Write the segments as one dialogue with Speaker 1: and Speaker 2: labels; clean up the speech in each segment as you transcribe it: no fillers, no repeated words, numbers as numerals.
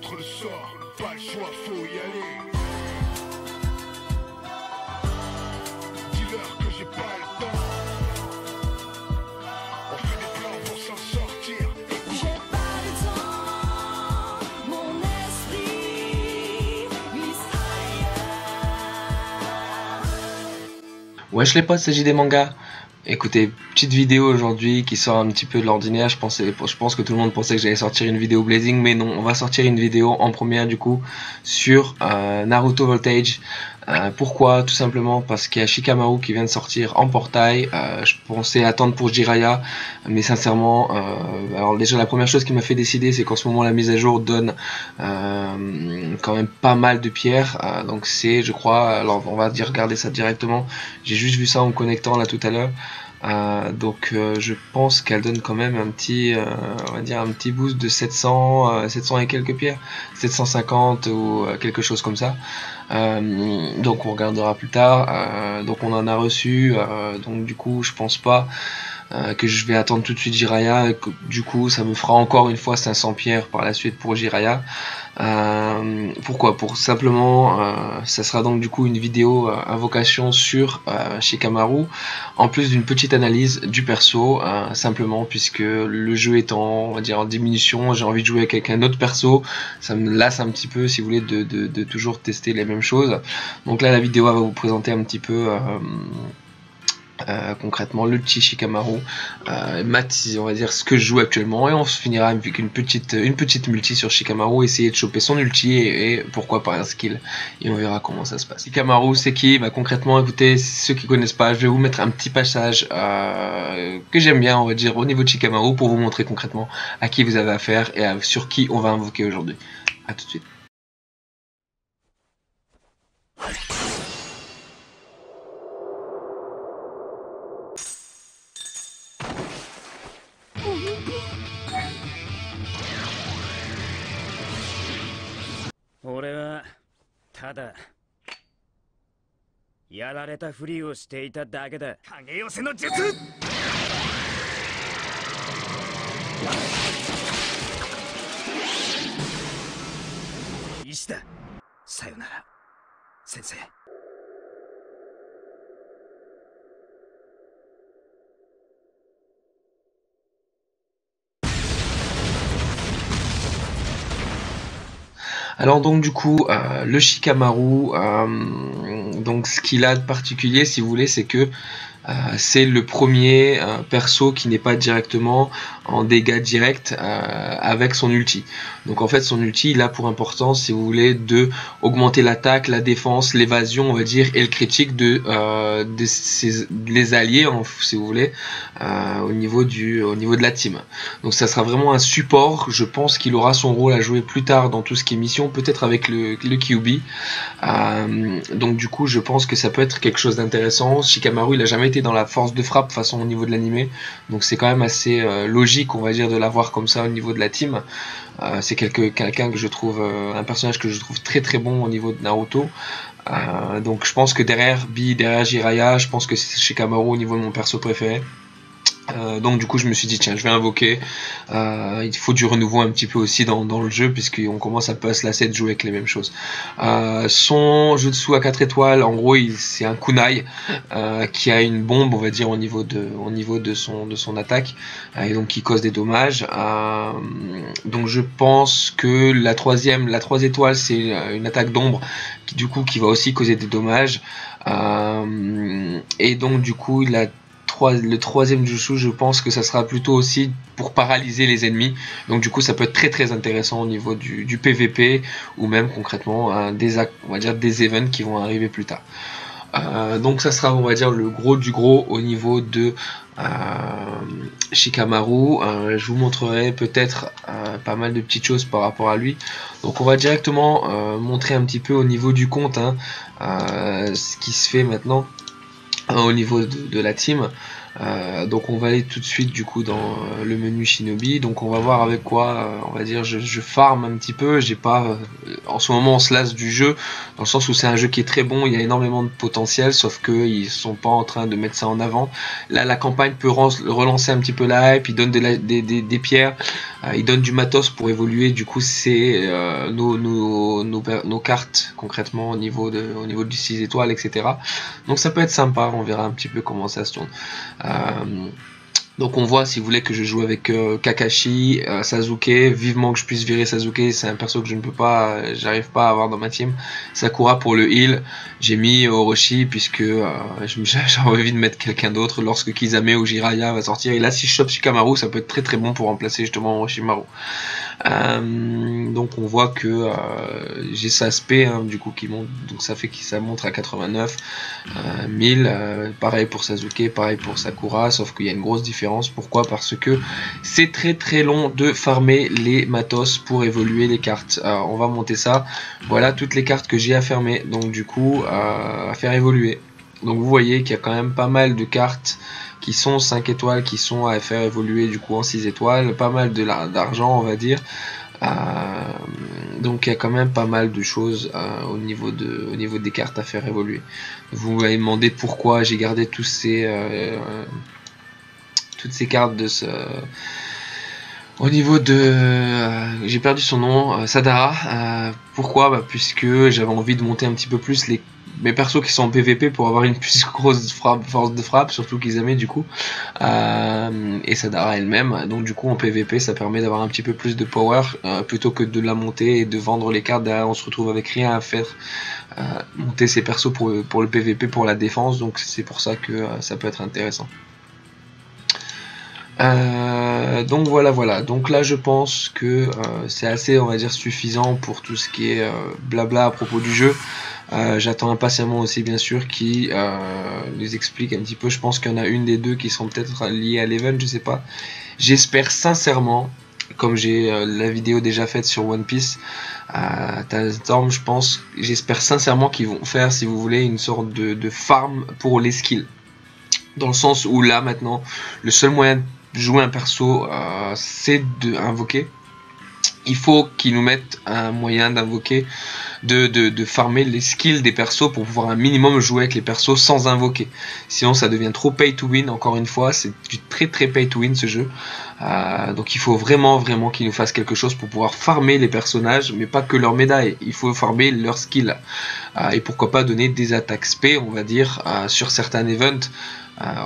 Speaker 1: contre le sort, pas le choix, faut y aller. Dis-leur que j'ai pas le temps. On fait des plans pour s'en sortir.
Speaker 2: J'ai pas le temps, mon esprit glisse ailleurs.
Speaker 3: Wesh les potes, c'est JD Manga. Écoutez, petite vidéo aujourd'hui qui sort un petit peu de l'ordinaire. Je pense que tout le monde pensait que j'allais sortir une vidéo Blazing, mais non, on va sortir une vidéo en première du coup sur Naruto Voltage. Pourquoi? Tout simplement parce qu'il y a Shikamaru qui vient de sortir en portail. Je pensais attendre pour Jiraiya, mais sincèrement, alors déjà la première chose qui m'a fait décider, c'est qu'en ce moment la mise à jour donne quand même pas mal de pierres. Donc c'est, je crois, alors on va regarder ça directement. J'ai juste vu ça en me connectant là tout à l'heure. Donc je pense qu'elle donne quand même un petit on va dire un petit boost de 700 et quelques pierres, 750 ou quelque chose comme ça. Donc on regardera plus tard. Donc on en a reçu, donc du coup je pense pas que je vais attendre tout de suite Jiraiya. Du coup ça me fera encore une fois 500 pierres par la suite pour Jiraiya. Pourquoi? Pour simplement ça sera donc du coup une vidéo invocation sur Shikamaru, en plus d'une petite analyse du perso, simplement puisque le jeu étant, on va dire, en diminution, j'ai envie de jouer avec un autre perso, ça me lasse un petit peu si vous voulez de toujours tester les mêmes choses. Donc là la vidéo va vous présenter un petit peu concrètement le petit Shikamaru, on va dire ce que je joue actuellement, et on se finira avec une petite multi sur Shikamaru, essayer de choper son ulti et pourquoi pas un skill, et on verra comment ça se passe. Shikamaru c'est qui? Bah concrètement, écoutez, ceux qui connaissent pas, je vais vous mettre un petit passage que j'aime bien, on va dire, au niveau de Shikamaru, pour vous montrer concrètement à qui vous avez affaire et sur qui on va invoquer aujourd'hui. A tout de suite.
Speaker 4: Moi, ただやられたふりをしていただけだ。影寄せの術。石だ。さよなら、先生。
Speaker 3: Alors donc du coup le Shikamaru, donc ce qu'il a de particulier si vous voulez, c'est que c'est le premier perso qui n'est pas directement en dégâts directs avec son ulti. Donc en fait son ulti il a pour importance, si vous voulez, de augmenter l'attaque, la défense, l'évasion on va dire, et le critique les alliés si vous voulez, au niveau de la team. Donc ça sera vraiment un support. Je pense qu'il aura son rôle à jouer plus tard dans tout ce qui est mission, peut-être avec le Kyuubi. Donc du coup je pense que ça peut être quelque chose d'intéressant. Shikamaru il a jamais été dans la force de frappe façon au niveau de l'animé, donc c'est quand même assez logique on va dire de l'avoir comme ça au niveau de la team. C'est quelqu'un que je trouve, un personnage que je trouve très très bon au niveau de Naruto. Donc je pense que derrière Jiraiya, je pense que c'est Shikamaru au niveau de mon perso préféré. Donc du coup je me suis dit tiens je vais invoquer, il faut du renouveau un petit peu aussi dans le jeu, puisqu'on commence un peu à se lasser de jouer avec les mêmes choses. Son jutsu à 4 étoiles, en gros c'est un kunai qui a une bombe on va dire au niveau de son attaque, et donc qui cause des dommages. Donc je pense que la 3 étoiles c'est une attaque d'ombre qui va aussi causer des dommages, et donc du coup le troisième jutsu, je pense que ça sera plutôt aussi pour paralyser les ennemis. Donc du coup ça peut être très très intéressant au niveau du PVP, ou même concrètement on va dire des events qui vont arriver plus tard. Donc ça sera on va dire le gros du gros au niveau de Shikamaru. Je vous montrerai peut-être pas mal de petites choses par rapport à lui. Donc on va directement montrer un petit peu au niveau du compte ce qui se fait maintenant au niveau de la team. Donc on va aller tout de suite du coup dans le menu Shinobi. Donc on va voir avec quoi on va dire je farm un petit peu. J'ai pas en ce moment on se lasse du jeu, dans le sens où c'est un jeu qui est très bon, il y a énormément de potentiel, sauf que ils sont pas en train de mettre ça en avant. Là la campagne peut relancer un petit peu la hype, ils donnent des pierres, Il donne du matos pour évoluer, du coup c'est nos cartes concrètement au niveau du 6 étoiles, etc. Donc ça peut être sympa, on verra un petit peu comment ça se tourne. Donc on voit, si vous voulez que je joue avec Kakashi, Sasuke, vivement que je puisse virer Sasuke, c'est un perso que je ne peux pas, j'arrive pas à avoir dans ma team. Sakura pour le heal, j'ai mis Orochi puisque j'ai envie de mettre quelqu'un d'autre lorsque Kisame ou Jiraiya va sortir. Et là si je chope Shikamaru, ça peut être très très bon pour remplacer justement Orochimaru. Donc on voit que j'ai sa SP hein, du coup qui monte, donc ça fait que ça monte à 89, 1000, pareil pour Sasuke, pareil pour Sakura, sauf qu'il y a une grosse différence. Pourquoi? Parce que c'est très très long de farmer les matos pour évoluer les cartes. On va monter ça, voilà toutes les cartes que j'ai à fermer, donc du coup à faire évoluer. Donc vous voyez qu'il y a quand même pas mal de cartes qui sont 5 étoiles, qui sont à faire évoluer du coup en 6 étoiles, pas mal d'argent on va dire. Donc il y a quand même pas mal de choses au niveau des cartes à faire évoluer. Vous m'avez demandé pourquoi j'ai gardé toutes ces cartes de ce... Au niveau de... j'ai perdu son nom, Sadara. Pourquoi? Bah, puisque j'avais envie de monter un petit peu plus mes persos qui sont en PVP pour avoir une plus grosse force de frappe, surtout Kisame du coup, et Sadara elle-même. Donc du coup en PVP ça permet d'avoir un petit peu plus de power plutôt que de la monter et de vendre les cartes. Derrière on se retrouve avec rien à faire, monter ses persos pour le PVP, pour la défense. Donc c'est pour ça que ça peut être intéressant. Donc voilà, donc là je pense que c'est assez, on va dire, suffisant pour tout ce qui est blabla à propos du jeu. J'attends impatiemment aussi bien sûr qui nous explique un petit peu. Je pense qu'il y en a une des deux qui sont peut-être liées à l'event, je sais pas. J'espère sincèrement, comme j'ai la vidéo déjà faite sur One Piece, Storm, j'espère sincèrement qu'ils vont faire, si vous voulez, une sorte de farm pour les skills. Dans le sens où là maintenant, le seul moyen de jouer un perso, c'est d'invoquer. Il faut qu'ils nous mettent un moyen d'invoquer, de farmer les skills des persos pour pouvoir un minimum jouer avec les persos sans invoquer. Sinon ça devient trop pay to win, encore une fois, c'est du très très pay to win ce jeu. Donc il faut vraiment qu'ils nous fassent quelque chose pour pouvoir farmer les personnages, mais pas que leurs médailles, il faut farmer leurs skills. Et pourquoi pas donner des attaques SP, on va dire, sur certains events.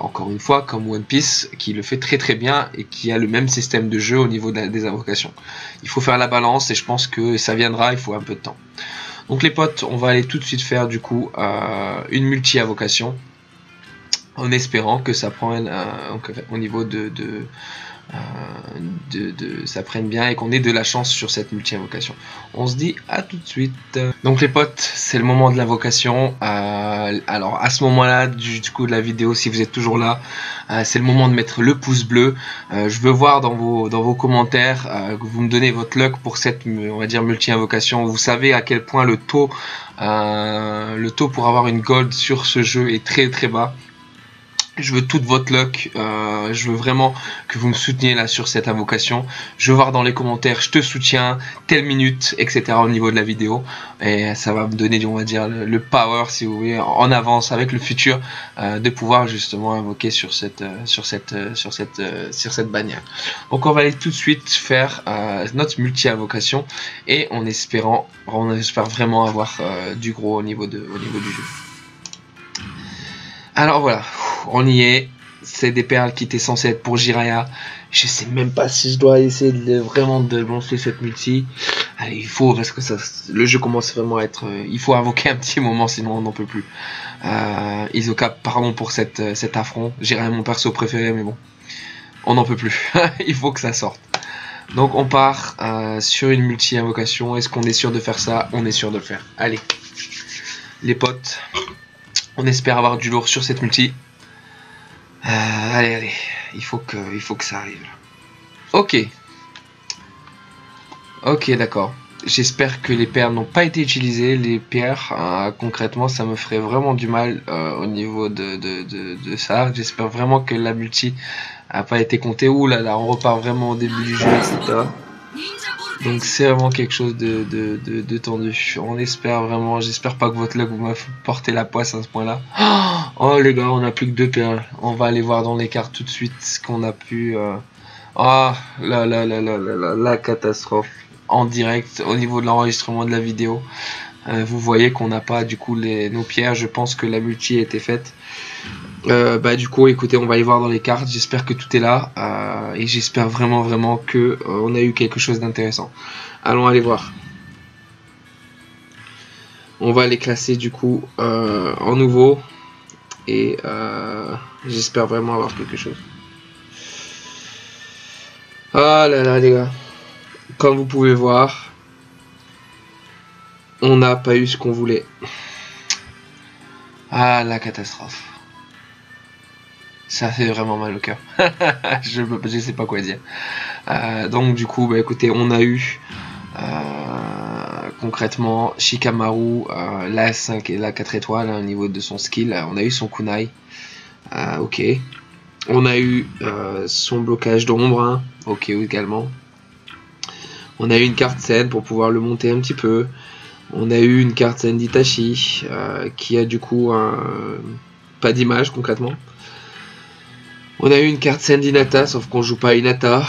Speaker 3: Encore une fois, comme One Piece, qui le fait très très bien et qui a le même système de jeu au niveau des invocations. Il faut faire la balance et je pense que ça viendra, il faut un peu de temps. Donc les potes, on va aller tout de suite faire du coup une multi-invocation, en espérant que ça prenne au niveau ça prenne bien et qu'on ait de la chance sur cette multi-invocation. On se dit à tout de suite. Donc les potes, c'est le moment de l'invocation. Alors à ce moment là du coup de la vidéo, si vous êtes toujours là, c'est le moment de mettre le pouce bleu. Je veux voir dans vos commentaires que vous me donnez votre luck pour cette, on va dire, multi-invocation. Vous savez à quel point le taux pour avoir une gold sur ce jeu est très très bas. Je veux toute votre luck, je veux vraiment que vous me souteniez là sur cette invocation. Je veux voir dans les commentaires, je te soutiens, telle minute, etc. au niveau de la vidéo. Et ça va me donner, on va dire, le power, si vous voulez, en avance avec le futur, de pouvoir justement invoquer sur cette bannière. Donc on va aller tout de suite faire notre multi-invocation et on espère vraiment avoir du gros au niveau du jeu. Alors voilà, on y est, c'est des perles qui étaient censées être pour Jiraiya. Je sais même pas si je dois essayer vraiment de lancer cette multi. Allez, il faut, parce que le jeu commence vraiment à être... il faut invoquer un petit moment, sinon on n'en peut plus. Hisoka, pardon pour cet affront. Jiraiya est mon perso préféré, mais bon, on n'en peut plus. Il faut que ça sorte. Donc on part sur une multi-invocation. Est-ce qu'on est sûr de faire ça? On est sûr de le faire. Allez, les potes. On espère avoir du lourd sur cette multi. Allez, il faut que ça arrive. Ok, d'accord. J'espère que les perles n'ont pas été utilisées. Les pierres, concrètement, ça me ferait vraiment du mal au niveau de ça. J'espère vraiment que la multi n'a pas été comptée. Ouh là, on repart vraiment au début du jeu, etc. Donc c'est vraiment quelque chose de tendu. On espère vraiment, j'espère pas que votre luck vous m'a porté la poisse à ce point là. Oh les gars, on a plus que 2 perles. On va aller voir dans les cartes tout de suite ce qu'on a pu Ah, la catastrophe en direct au niveau de l'enregistrement de la vidéo. Vous voyez qu'on n'a pas du coup nos pierres. Je pense que la multi a été faite. Bah du coup, écoutez, on va aller voir dans les cartes. J'espère que tout est là et j'espère vraiment que on a eu quelque chose d'intéressant. Allons aller voir. On va les classer du coup en nouveau et j'espère vraiment avoir quelque chose. Ah là là les gars, comme vous pouvez voir, on n'a pas eu ce qu'on voulait. Ah la catastrophe. Ça fait vraiment mal au cœur. je sais pas quoi dire. Donc du coup, bah, écoutez, on a eu concrètement Shikamaru, la 5 et la 4 étoiles au niveau de son skill. On a eu son kunai. Ok. On a eu son blocage d'ombre. Hein. Ok également. On a eu une carte scène pour pouvoir le monter un petit peu. On a eu une carte scène d'Itachi qui a du coup pas d'image concrètement. On a eu une carte scène d'Hinata, sauf qu'on joue pas Hinata.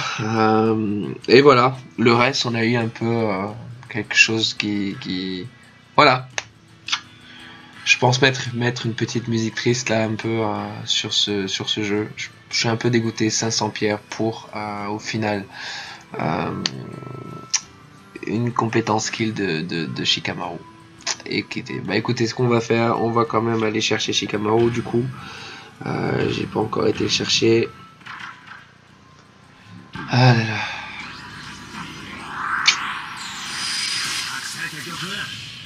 Speaker 3: Et voilà, le reste, on a eu un peu quelque chose qui... Voilà. Je pense mettre une petite musique triste là un peu sur ce jeu. Je suis un peu dégoûté, 500 pierres pour au final une compétence skill de Shikamaru. Et bah écoutez, ce qu'on va faire, on va quand même aller chercher Shikamaru du coup. J'ai pas encore été le chercher. Ah là là.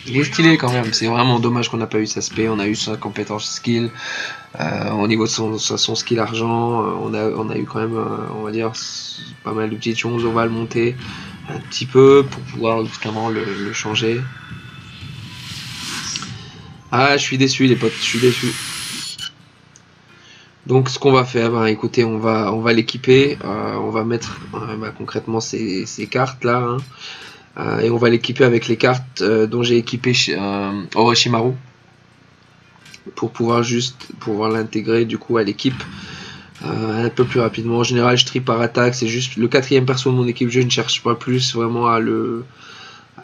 Speaker 3: Il est stylé quand même, c'est vraiment dommage qu'on n'a pas eu sa spé, on a eu sa compétence skill, au niveau de son skill argent, on a eu quand même, on va dire, pas mal de petites choses, on va le monter un petit peu pour pouvoir justement le changer. Ah, je suis déçu les potes, je suis déçu. Donc ce qu'on va faire, bah, écoutez, on va l'équiper, on va mettre bah, concrètement ces cartes là, hein. Et on va l'équiper avec les cartes dont j'ai équipé Orochimaru pour pouvoir l'intégrer du coup à l'équipe un peu plus rapidement. En général, je trie par attaque, c'est juste le 4e perso de mon équipe. Je ne cherche pas plus vraiment à le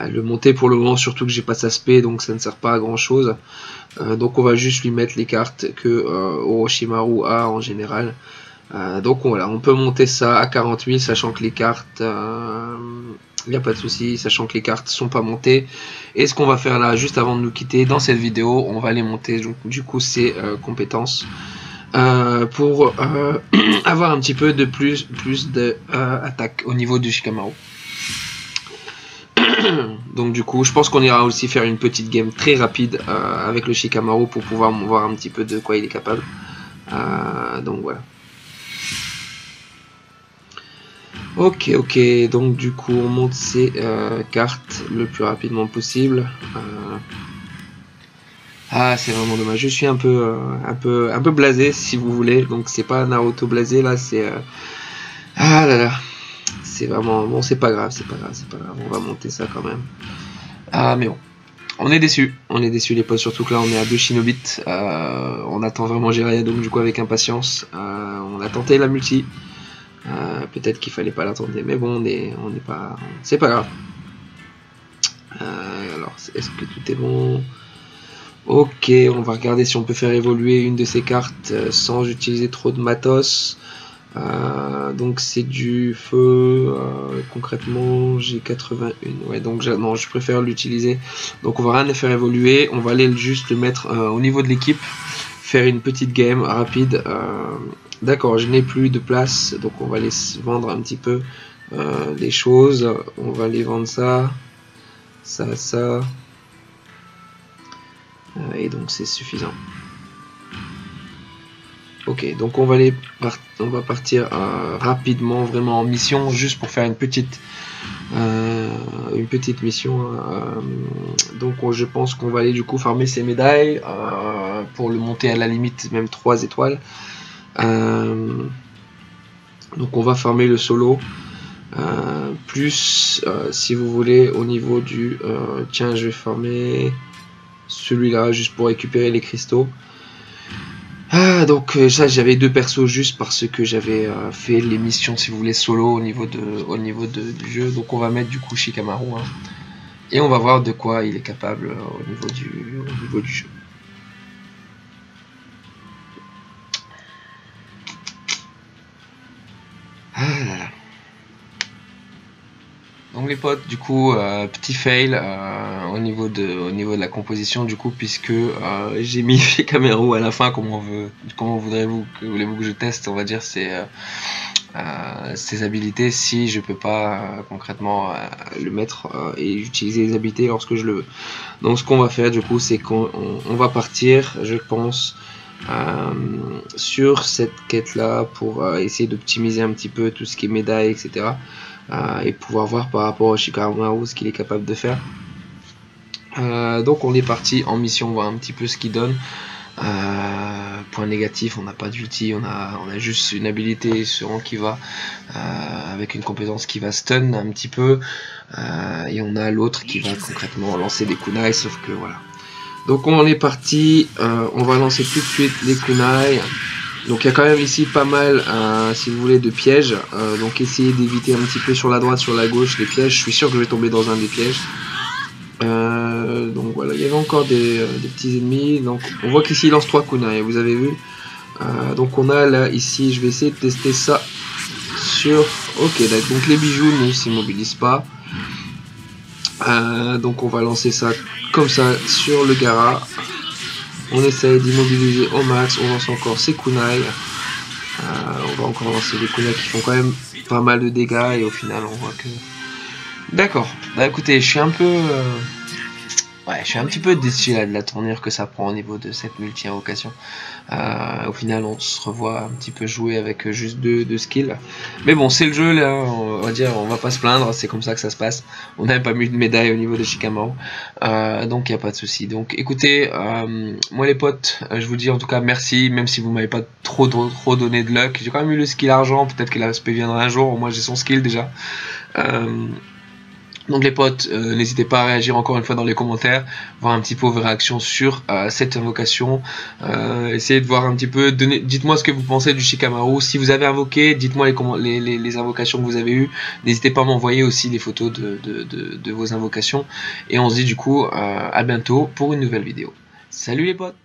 Speaker 3: monter pour le moment, surtout que j'ai pas sa spé, donc ça ne sert pas à grand chose. Donc on va juste lui mettre les cartes que Orochimaru a en général. Donc voilà, on peut monter ça à 40 000, sachant que les cartes, il n'y a pas de souci, sachant que les cartes sont pas montées. Et ce qu'on va faire là, juste avant de nous quitter, dans cette vidéo, on va les monter, donc, du coup, ces compétences pour avoir un petit peu de plus de attaque au niveau du Shikamaru. Donc du coup, je pense qu'on ira aussi faire une petite game très rapide avec le Shikamaru pour pouvoir voir un petit peu de quoi il est capable. Donc voilà. Ok, donc du coup on monte ces cartes le plus rapidement possible. Ah, c'est vraiment dommage. Je suis un peu blasé si vous voulez. Donc c'est pas Naruto blasé là, c'est ah là là. C'est vraiment bon, c'est pas grave. On va monter ça quand même. Ah mais bon. On est déçus les potes, surtout que là on est à 2 Shinobit. On attend vraiment Jiraiya, donc du coup avec impatience. On a tenté la multi. Peut-être qu'il fallait pas l'attendre, mais bon, on est pas, c'est pas grave. Alors, est-ce que tout est bon? Ok, on va regarder si on peut faire évoluer une de ces cartes sans utiliser trop de matos. Donc c'est du feu. Concrètement, j'ai 81. Ouais, donc non, je préfère l'utiliser. Donc on va rien faire évoluer. On va aller juste le mettre au niveau de l'équipe, faire une petite game rapide. D'accord, je n'ai plus de place, donc on va les vendre un petit peu les choses. On va les vendre ça. Et donc c'est suffisant. Ok, donc on va partir rapidement, vraiment en mission, juste pour faire une petite mission. Donc je pense qu'on va aller du coup farmer ces médailles pour le monter à la limite même 3 étoiles. Donc on va farmer le solo. Plus si vous voulez au niveau du tiens, je vais farmer celui-là juste pour récupérer les cristaux. Donc ça j'avais 2 persos juste parce que j'avais fait les missions si vous voulez solo au niveau du jeu. Donc on va mettre du coup Shikamaru hein, et on va voir de quoi il est capable au niveau du jeu. Ah là là. Donc les potes, du coup, petit fail au niveau de la composition, du coup, puisque j'ai mis Shikamaru à la fin. Comment voulez-vous que je teste, on va dire, ses habilités si je peux pas concrètement le mettre et utiliser les habilités lorsque je le veux. Donc ce qu'on va faire, du coup, c'est qu'on va partir, je pense, sur cette quête là pour essayer d'optimiser un petit peu tout ce qui est médailles, etc. Et pouvoir voir par rapport au Shikamaru ce qu'il est capable de faire. Donc on est parti en mission, on voit un petit peu ce qu'il donne. Point négatif, on n'a pas d'ulti, on a juste une habilité sur qui va avec une compétence qui va stun un petit peu, et on a l'autre qui va concrètement lancer des kunai, sauf que voilà. Donc on est parti, on va lancer tout de suite les kunai. Donc il y a quand même ici pas mal, si vous voulez, de pièges. Donc essayez d'éviter un petit peu sur la droite, sur la gauche les pièges. Je suis sûr que je vais tomber dans un des pièges. Donc voilà, il y avait encore des petits ennemis. Donc on voit qu'ici il lance 3 kunai, vous avez vu. Donc on a là, ici, je vais essayer de tester ça sur... Ok, donc les bijoux ne s'immobilisent pas. Donc on va lancer ça comme ça sur le Gaara. On essaye d'immobiliser au max, on lance encore ses kunai. On va encore lancer des kunai qui font quand même pas mal de dégâts et au final on voit que... D'accord, bah écoutez, je suis un peu... Ouais, je suis un petit peu déçu là de la tournure que ça prend au niveau de cette multi-invocation. Au final, on se revoit un petit peu jouer avec juste deux skills. Mais bon, c'est le jeu là, on va dire, on va pas se plaindre, c'est comme ça que ça se passe. On n'a pas mis de médaille au niveau de Shikamaru, donc il n'y a pas de souci. Donc écoutez, moi les potes, je vous dis en tout cas merci, même si vous m'avez pas trop donné de luck. J'ai quand même eu le skill argent, peut-être que l'aspect viendra un jour, moi j'ai son skill déjà. Donc les potes, n'hésitez pas à réagir encore une fois dans les commentaires, voir un petit peu vos réactions sur cette invocation, essayez de voir un petit peu, dites-moi ce que vous pensez du Shikamaru, si vous avez invoqué, dites-moi les invocations que vous avez eues, n'hésitez pas à m'envoyer aussi des photos de vos invocations, et on se dit du coup à bientôt pour une nouvelle vidéo. Salut les potes!